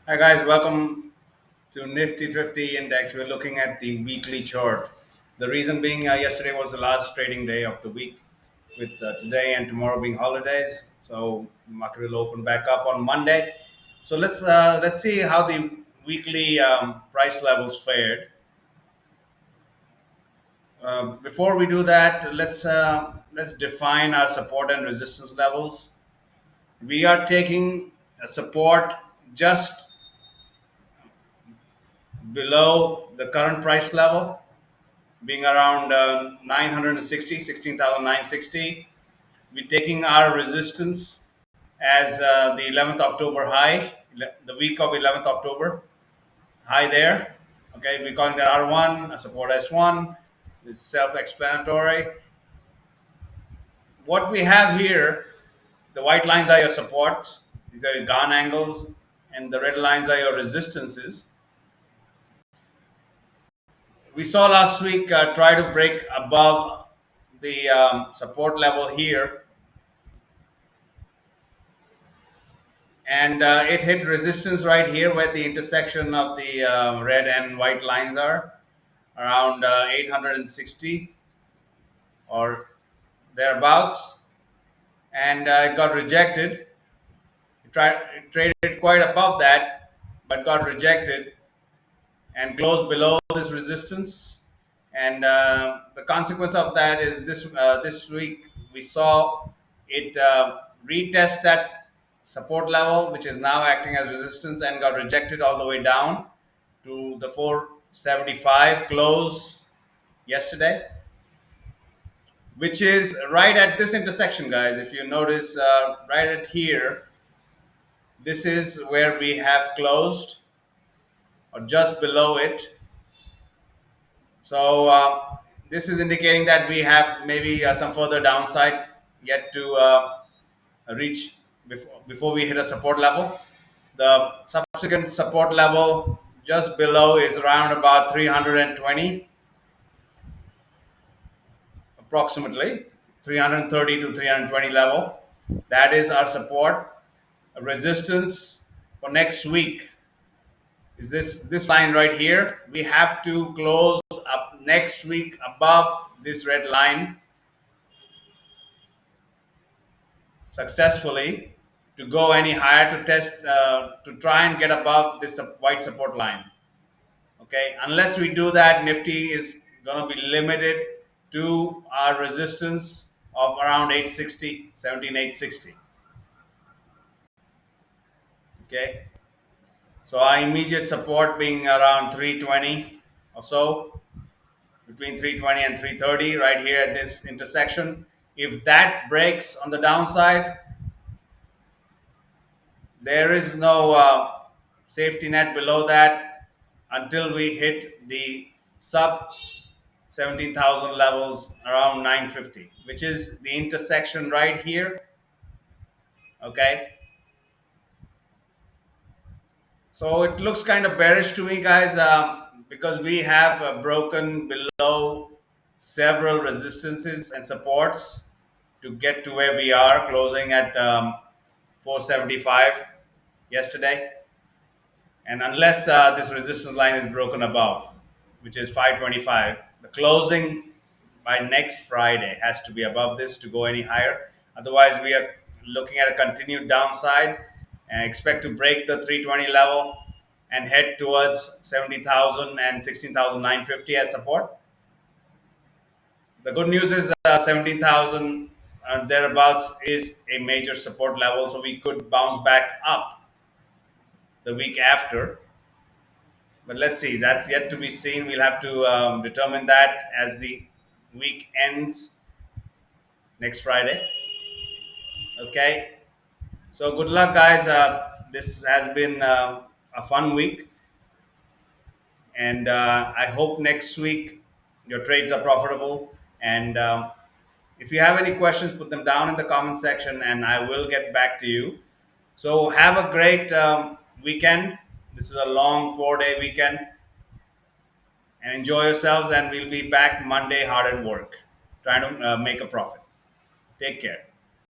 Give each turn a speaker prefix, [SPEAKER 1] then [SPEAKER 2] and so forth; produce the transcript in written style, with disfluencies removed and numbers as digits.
[SPEAKER 1] Hi guys, welcome to Nifty 50 index. We're looking at the weekly chart. The reason being, yesterday was the last trading day of the week, with today and tomorrow being holidays. So the market will open back up on Monday. So let's see how the weekly price levels fared. Before we do that, let's define our support and resistance levels. We are taking a support just below the current price level, being around 960, We're taking our resistance as the 11th October high, the week of 11th October high there. Okay, we're calling that R1, a support S1. It's self explanatory. What we have here, the white lines are your supports, these are your Gann angles, and the red lines are your resistances. We saw last week try to break above the support level here, and it hit resistance right here where the intersection of the red and white lines are, around 860 or thereabouts, and it got rejected. It traded quite above that, but got rejected and closed below this resistance. And the consequence of that is this week we saw it retest that support level, which is now acting as resistance, and got rejected all the way down to the 475 close yesterday, which is right at this intersection, guys. If you notice, right at here, this is where we have closed, or just below it. So this is indicating that we have maybe some further downside yet to reach before we hit a support level. The subsequent support level just below is around about 320, approximately 330 to 320 level. That is our support. A resistance for next week is this line right here. We have to close up next week above this red line successfully to go any higher, to test, to try and get above this white support line. Okay, unless we do that, Nifty is going to be limited to our resistance of around 860, 17,860. Okay, so our immediate support being around 320 or so, between 320 and 330, right here at this intersection. If that breaks on the downside, there is no safety net below that until we hit the sub 17,000 levels around 950, which is the intersection right here. Okay, so it looks kind of bearish to me, guys, because we have broken below several resistances and supports to get to where we are closing at 475 yesterday. And unless this resistance line is broken above, which is 525, the closing by next Friday has to be above this to go any higher. Otherwise, we are looking at a continued downside and expect to break the 320 level and head towards 70,000 and 16,950 as support. The good news is 17,000 thereabouts is a major support level, so we could bounce back up the week after. But let's see, that's yet to be seen. We'll have to determine that as the week ends next Friday. Okay. So good luck, guys. This has been a fun week. And I hope next week your trades are profitable. And if you have any questions, put them down in the comment section and I will get back to you. So have a great weekend. This is a long 4-day weekend, and enjoy yourselves. And we'll be back Monday hard at work trying to make a profit. Take care.